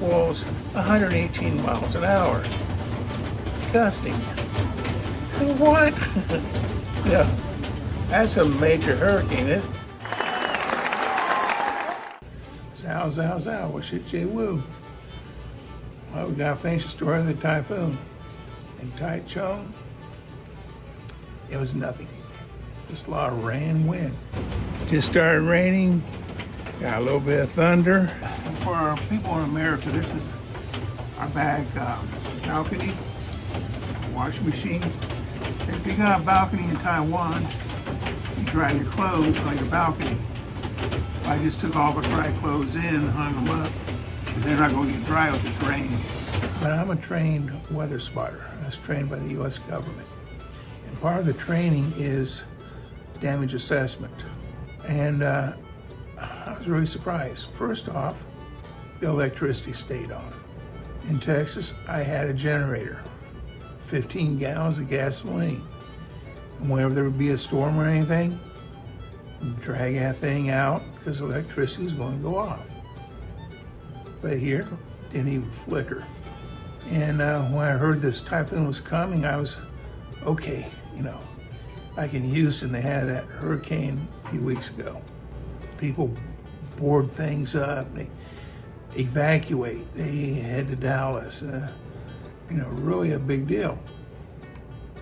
equals 118 miles an hour. Gusting. What? Yeah, that's a major hurricane. Zow, zow, zow. Well, shit, Jay Woo. Well, we got to finish the story of the typhoon. In Taichung, it was nothing. Just a lot of rain and wind. Just started raining. Got a little bit of thunder. And for our people in America, this is our back balcony, washing machine. And if you got a balcony in Taiwan, you dry your clothes on your balcony. I just took all the dry clothes in and hung them up because they're not going to get dry with this rain. But I'm a trained weather spotter. I was trained by the U.S. government. And part of the training is damage assessment. And I was really surprised. First off, the electricity stayed on. In Texas, I had a generator, 15 gallons of gasoline. And whenever there would be a storm or anything, drag that thing out because electricity was going to go off. But here, it didn't even flicker. And when I heard this typhoon was coming, I was, okay, like in Houston, they had that hurricane a few weeks ago. People board things up, they evacuate, they head to Dallas, really a big deal.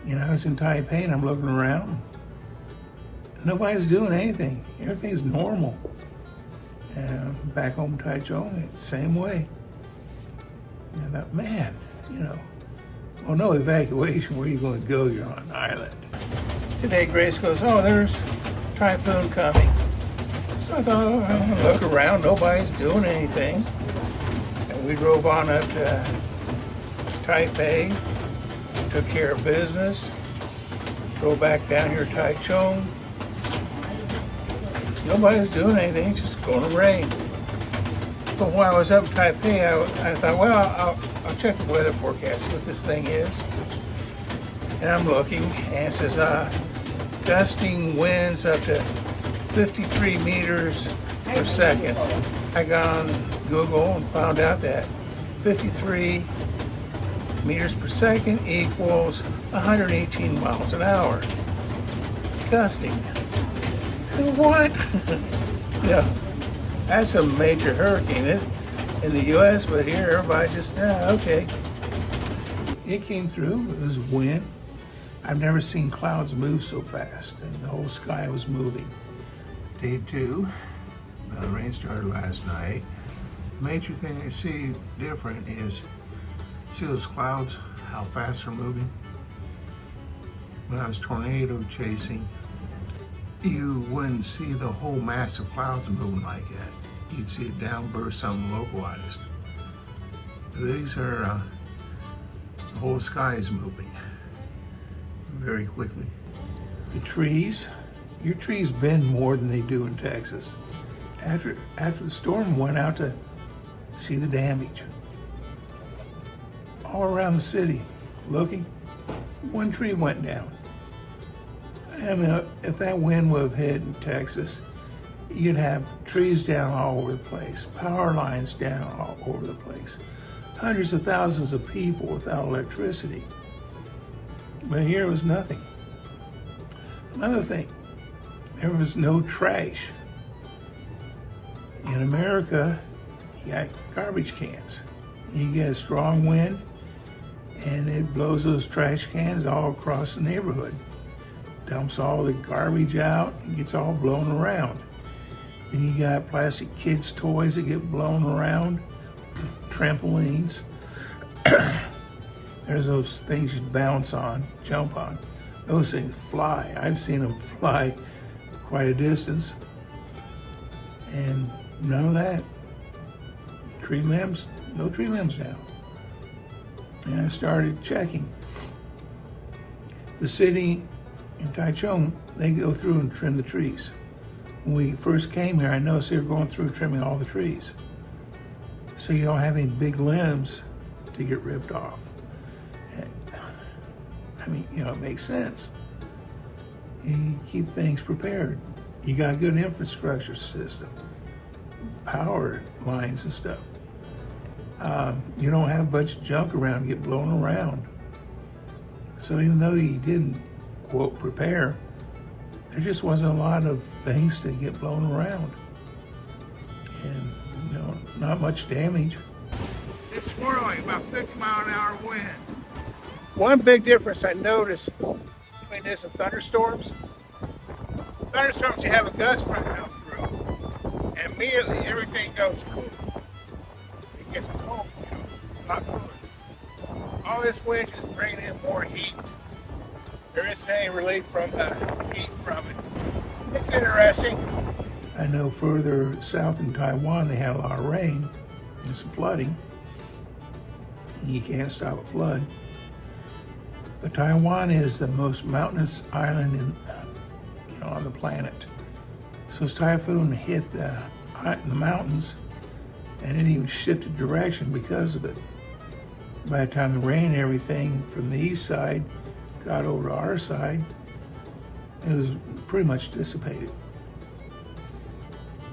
I was in Taipei and I'm looking around. Nobody's doing anything. Everything's normal. Back home in Taichung, same way. I thought, man, well, no evacuation. Where are you going to go? You're on an island. Today, Grace goes, oh, there's typhoon coming. So I thought, oh, I'll look around. Nobody's doing anything. And we drove on up to Taipei, took care of business, drove back down here to Taichung. Nobody's doing anything, it's just going to rain. But while I was up in Taipei, I thought, well, I'll check the weather forecast, see what this thing is. And I'm looking, and it says gusting winds up to 53 meters per second. I got on Google and found out that 53 meters per second equals 118 miles an hour. Gusting. What? Yeah, that's a major hurricane in the U.S., but here everybody just, okay. It came through, it was wind. I've never seen clouds move so fast, and the whole sky was moving. Day 2, the rain started last night. The major thing I see different is, see those clouds, how fast they're moving? When I was tornado chasing, you wouldn't see the whole mass of clouds moving like that. You'd see a downburst, something localized. These are, the whole sky is moving very quickly. The trees, your trees bend more than they do in Texas. After the storm, went out to see the damage. All around the city, looking, one tree went down. I mean, if that wind would have hit in Texas, you'd have trees down all over the place, power lines down all over the place, hundreds of thousands of people without electricity. But here was nothing. Another thing, there was no trash. In America, you got garbage cans. You get a strong wind, and it blows those trash cans all across the neighborhood. Dumps all the garbage out and gets all blown around. Then you got plastic kids' toys that get blown around, trampolines. There's those things you bounce on, jump on. Those things fly. I've seen them fly quite a distance. And none of that. Tree limbs, no tree limbs now. And I started checking. The city in Taichung, they go through and trim the trees. When we first came here, I noticed they were going through trimming all the trees. So you don't have any big limbs to get ripped off. And, I mean, it makes sense. You keep things prepared. You got a good infrastructure system, power lines and stuff. You don't have a bunch of junk around, get blown around. So even though he didn't, quote, prepare, there just wasn't a lot of things to get blown around. And, not much damage. It's swirling, about 50-mile-an-hour wind. One big difference I noticed between this and thunderstorms, you have a gust front come through, and immediately everything goes cool. It gets cold, a lot cooler. All this wind is bringing in more heat. There isn't any relief from the heat from it. It's interesting. I know further south in Taiwan they had a lot of rain and some flooding. You can't stop a flood. But Taiwan is the most mountainous island on the planet. So this typhoon hit the mountains, and it even shifted direction because of it. By the time the rain and everything from the east side got over to our side, it was pretty much dissipated.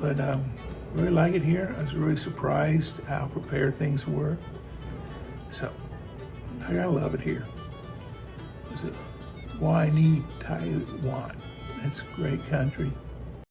But really like it here. I was really surprised how prepared things were. So I gotta love it here. It's Why need Taiwan? It's a great country.